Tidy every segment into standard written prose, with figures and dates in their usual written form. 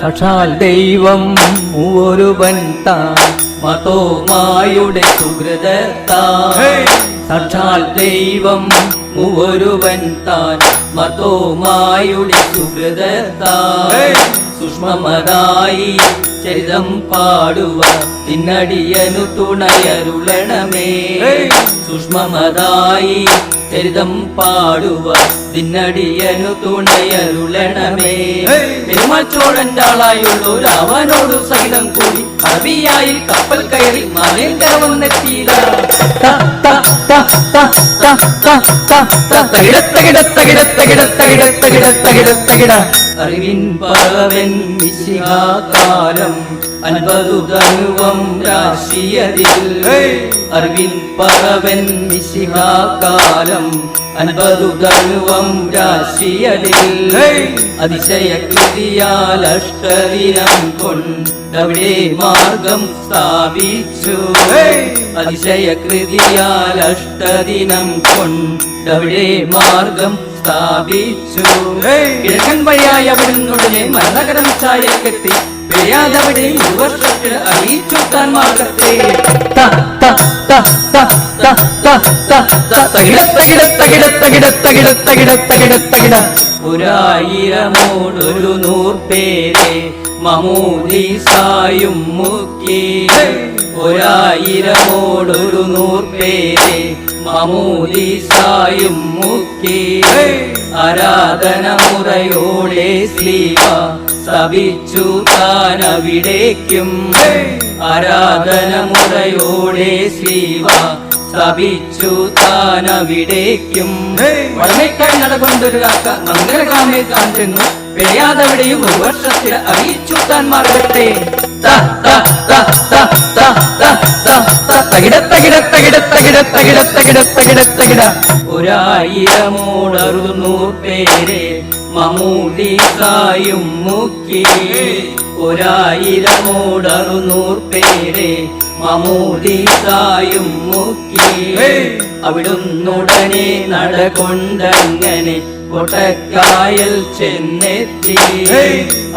സാക്ഷാൽ ദൈവം ഒരുവൻ താൻ മതോമായുടെ സുഹൃതത്താൻ സാക്ഷാൽ ദൈവം ഒരുവൻ താൻ മതോമായുടെ സുഹൃതത്താൻ സൂക്ഷ്മമതായി ചരിതം പാടുവ നിന്നടിയനു തുണയരുളണമേ സൂക്ഷ്മമതായി ചരിതം പാടുവ നിന്നടിയനു തുണയരുളണമേ പെരുമാച്ചോഴന്റെ ആളായുള്ളൂ രാവനോടു സഹിതം കൂടി അറബിയായി കപ്പൽ കയറി മലേങ്കര വന്നെത്തിയില്ല അറിവിൻ പകവൻ മിശിഹാകാലം 50 ധനുവം രാശിയതിൽ അറിവിൻ പകവൻ മിശിഹാകാലം 50 ധനുവം രാശിയതിൽ അതിശയകൃതിയാൽ അഷ്ടദിനം കൊണ്ടവിടെ മാർഗം സ്ഥാപിച്ചു അതിശയകൃതിയാൽ അഷ്ടദിനം കൊണ്ടവിടെ മാർഗം സ്ഥാപിച്ചു കിഴക്കൻ വഴിയായി അവിടുന്നുടനെ മരണകരം ചായക്കെത്തി പെയ്യാതവിടെ 1 വർഷത്തിന് അറിയിച്ചു താൻ മാർഗത്തെ ഒരായിരമോടൊരു 100 പേരെ മമൂദീസായും മുക്കി ഒരായിരമോടൊരു 100 പേരെ മമൂദീസായും മുക്കി ആരാധന മുറയോടെ സ്ലീവ സവിച്ചു താനവിടേക്കും ആരാധന മുറയോടെ സ്ലീവ സവിച്ചു താനവിടേക്കും വളമേക്കാൾ നടകൊണ്ടൊരു കാക്ക മംഗലകാമേ താൻ ചെന്നു പെയ്യാതവിടെയും 1 വർഷത്തിൽ അറിയിച്ചു താൻ മാർഗത്തെ ഒരായിരമോടൊരു 100 പേരെ മമൂദീസായും മുക്കി ഒരായിരമോടൊരു 100 പേരെ മമൂദീസായും മുക്കി അവിടുന്നുടനെ നടകൊണ്ടങ്ങനെ കൊട്ടക്കായൽ ചെന്നെത്തി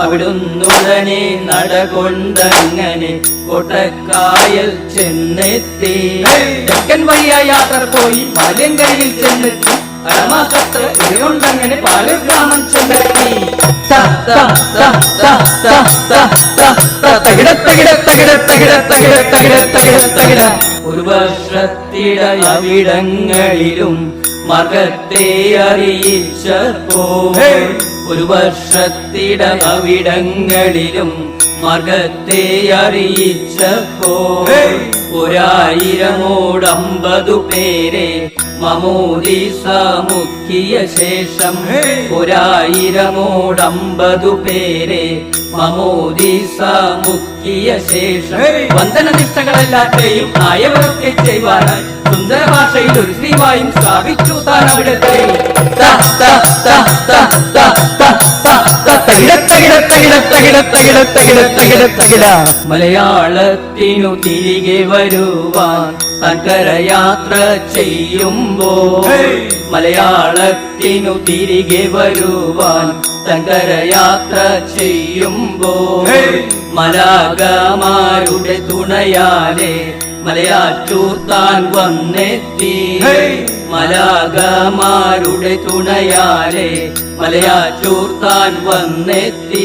അവിടുന്നുടനെ നടകൊണ്ടങ്ങനെ കൊട്ടക്കായൽ ചെന്നെത്തി തെക്കൻ വഴിയായ യാത്ര പോയി മലങ്കരയിൽ ചെന്നെത്തി അരമാസത്ര ഇതുകൊണ്ടങ്ങനെ പാലഗ്രാമം ചെന്നെത്തി ഒരു വർഷത്തിടയവിടങ്ങളിലും മാർഗത്തെ അറിയിച്ചപ്പോൾ ഒരു വർഷത്തിടയവിടങ്ങളിലും മാർഗത്തെ അറിയിച്ചപ്പോൾ 1050 പേരെ മമൂദീസ മുക്കിയ ശേഷം 1050 പേരെ മമൂദീസ മുക്കിയ ശേഷം വന്ദനനിഷ്ഠകളെല്ലാത്തെയും ആയവരൊക്കെ ചെയ്യുവാനായി സുന്ദര ഭാഷയിൽ ഒരു ശ്രീവായും സ്ഥാപിച്ചു താൻ അവിടത്തെ മലയാളത്തിനു തിരികെ വരുവാൻ താൻ കരയാത്ര ചെയ്യുമ്പോൾ മലയാളത്തിനു തിരികെ വരുവാൻ താൻ കരയാത്ര ചെയ്യുമ്പോൾ മലാകമാരുടെ തുണയാലെ മലയാറ്റൂർ താൻ വന്നെത്തി മലാകമാരുടെ തുണയാലെ മലയാറ്റൂർ താൻ വന്നെത്തി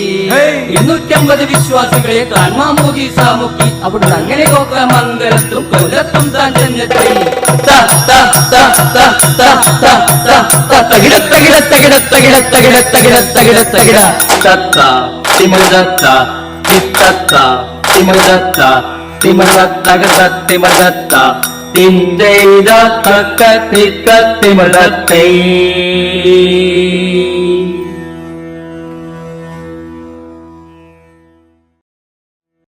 250 വിശ്വാസികളെ താൻ മാമോദീസ മുക്കി അവിടുന്ന് അങ്ങനെ കോക്കമംഗലത്തും കൊല്ലത്തും താൻ ചെന്നെത്തി തിമഴത്ത